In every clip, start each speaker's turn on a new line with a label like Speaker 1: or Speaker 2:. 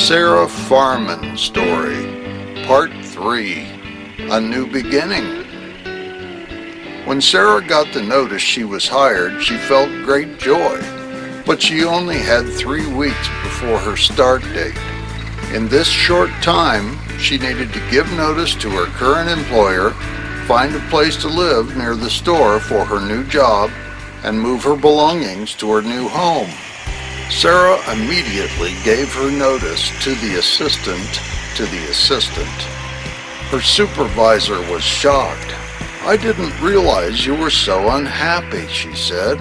Speaker 1: Sarah Farman story, Part 3, A New Beginning. When Sarah got the notice she was hired, she felt great joy, but she only had 3 weeks before her start date. In this short time, she needed to give notice to her current employer, find a place to live near the store for her new job, and move her belongings to her new home. Sarah immediately gave her notice to the assistant. Her supervisor was shocked. "I didn't realize you were so unhappy," she said.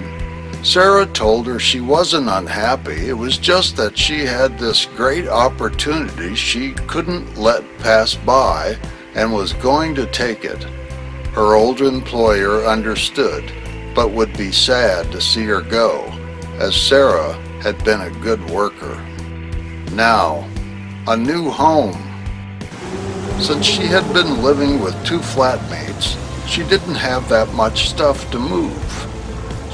Speaker 1: Sarah told her she wasn't unhappy. It was just that she had this great opportunity she couldn't let pass by and was going to take it. Her old employer understood, but would be sad to see her go, as Sarah had been a good worker. Now, a new home. Since she had been living with 2 flatmates, she didn't have that much stuff to move.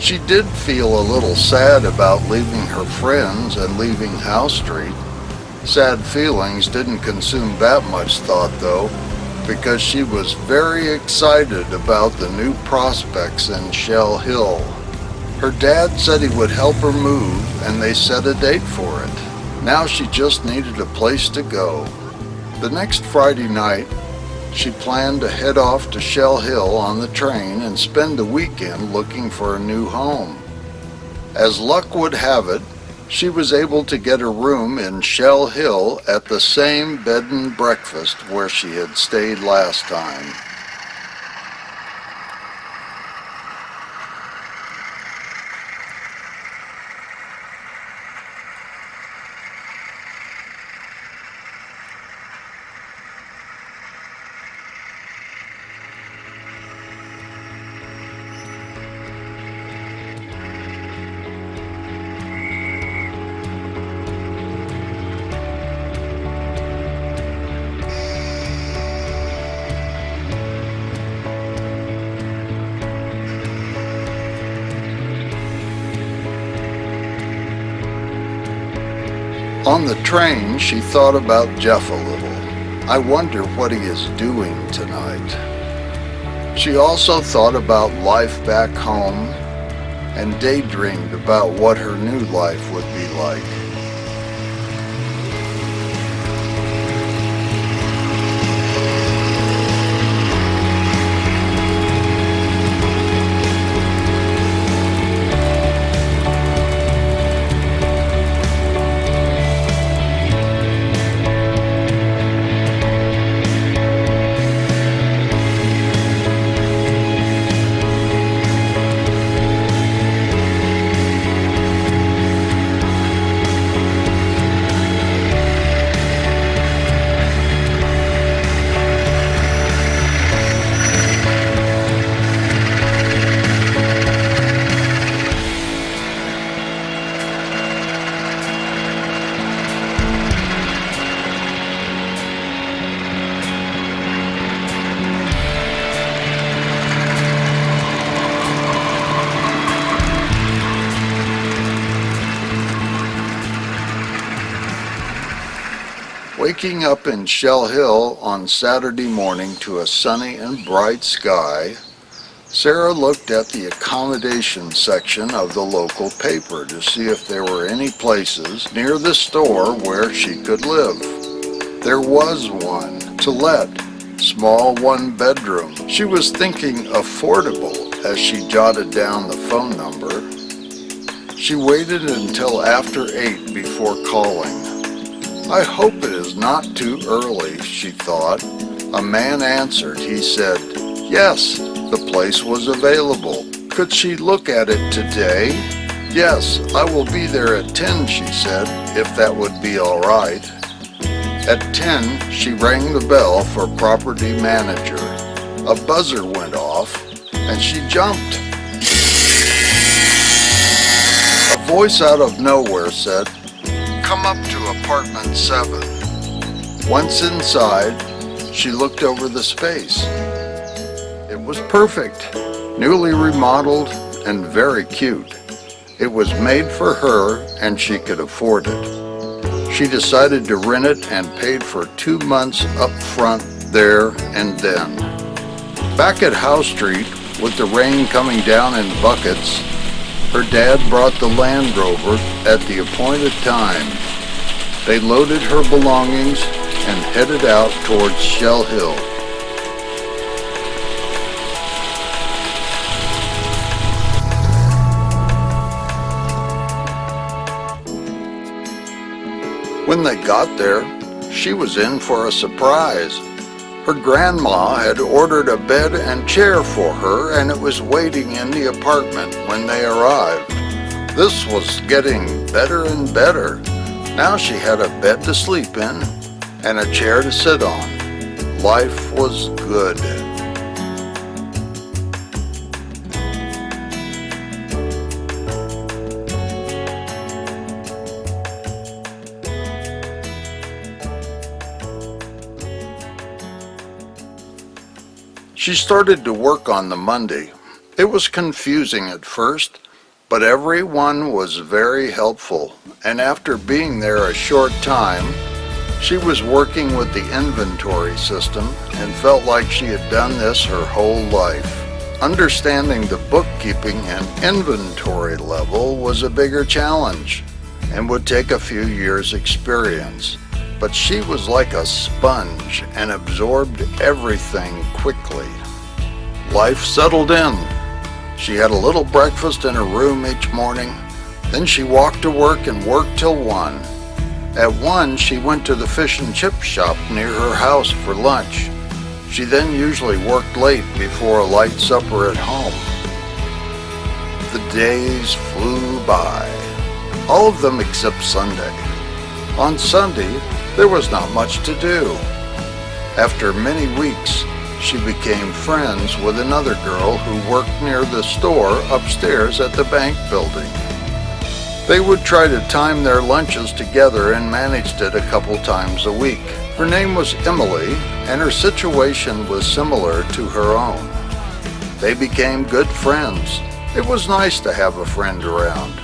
Speaker 1: She did feel a little sad about leaving her friends and leaving Howe Street. Sad feelings didn't consume that much thought though, because she was very excited about the new prospects in Shell Hill. Her dad said he would help her move, and they set a date for it. Now she just needed a place to go. The next Friday night, she planned to head off to Shell Hill on the train and spend the weekend looking for a new home. As luck would have it, she was able to get a room in Shell Hill at the same bed and breakfast where she had stayed last time. On the train, she thought about Jeff a little. I wonder what he is doing tonight. She also thought about life back home and daydreamed about what her new life would be like. Waking up in Shell Hill on Saturday morning to a sunny and bright sky, Sarah looked at the accommodation section of the local paper to see if there were any places near the store where she could live. There was one, to let, small 1-bedroom. She was thinking affordable as she jotted down the phone number. She waited until after 8 before calling. I hope it is not too early, she thought. A man answered. He said, yes, the place was available. Could she look at it today? Yes, I will be there at 10, she said, if that would be all right. At 10, she rang the bell for property manager. A buzzer went off, and she jumped. A voice out of nowhere said, "Come up to apartment 7. Once inside, she looked over the space. It was perfect, newly remodeled and very cute. It was made for her and she could afford it. She decided to rent it and paid for 2 months up front there and then. Back at Howe Street, with the rain coming down in buckets, her dad brought the Land Rover at the appointed time. They loaded her belongings and headed out towards Shell Hill. When they got there, she was in for a surprise. Her grandma had ordered a bed and chair for her, and it was waiting in the apartment when they arrived. This was getting better and better. Now she had a bed to sleep in and a chair to sit on. Life was good. She started to work on the Monday. It was confusing at first, but everyone was very helpful, and after being there a short time, she was working with the inventory system and felt like she had done this her whole life. Understanding the bookkeeping and inventory level was a bigger challenge and would take a few years' experience. But she was like a sponge and absorbed everything quickly. Life settled in. She had a little breakfast in her room each morning. Then she walked to work and worked till 1. At 1, she went to the fish and chip shop near her house for lunch. She then usually worked late before a light supper at home. The days flew by, all of them except Sunday. On Sunday, there was not much to do. After many weeks, she became friends with another girl who worked near the store upstairs at the bank building. They would try to time their lunches together and managed it a couple times a week. Her name was Emily, and her situation was similar to her own. They became good friends. It was nice to have a friend around.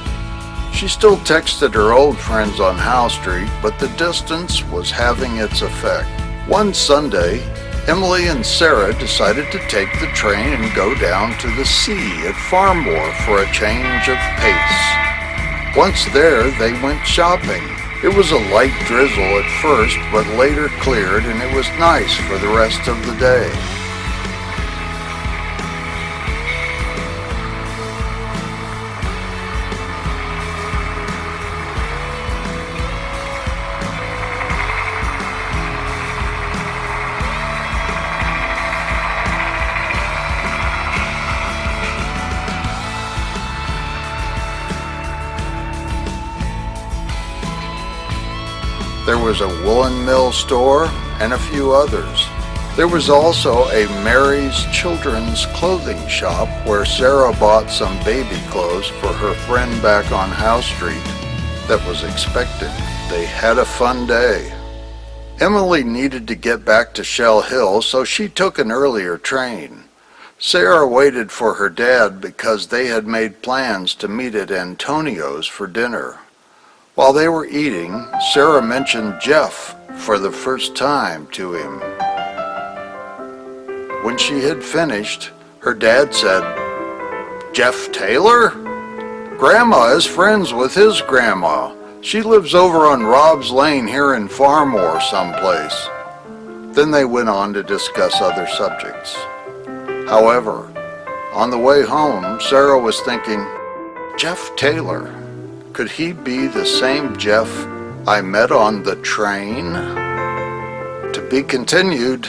Speaker 1: She still texted her old friends on Howe Street, but the distance was having its effect. One Sunday, Emily and Sarah decided to take the train and go down to the sea at Farmore for a change of pace. Once there, they went shopping. It was a light drizzle at first, but later cleared, and it was nice for the rest of the day. There was a woolen mill store and a few others. There was also a Mary's Children's Clothing Shop where Sarah bought some baby clothes for her friend back on Howe Street that was expecting. They had a fun day. Emily needed to get back to Shell Hill, so she took an earlier train. Sarah waited for her dad because they had made plans to meet at Antonio's for dinner. While they were eating, Sarah mentioned Jeff for the first time to him. When she had finished, her dad said, "Jeff Taylor? Grandma is friends with his grandma. She lives over on Rob's Lane here in Farmore someplace." Then they went on to discuss other subjects. However, on the way home, Sarah was thinking, Jeff Taylor, could he be the same Jeff I met on the train? To be continued.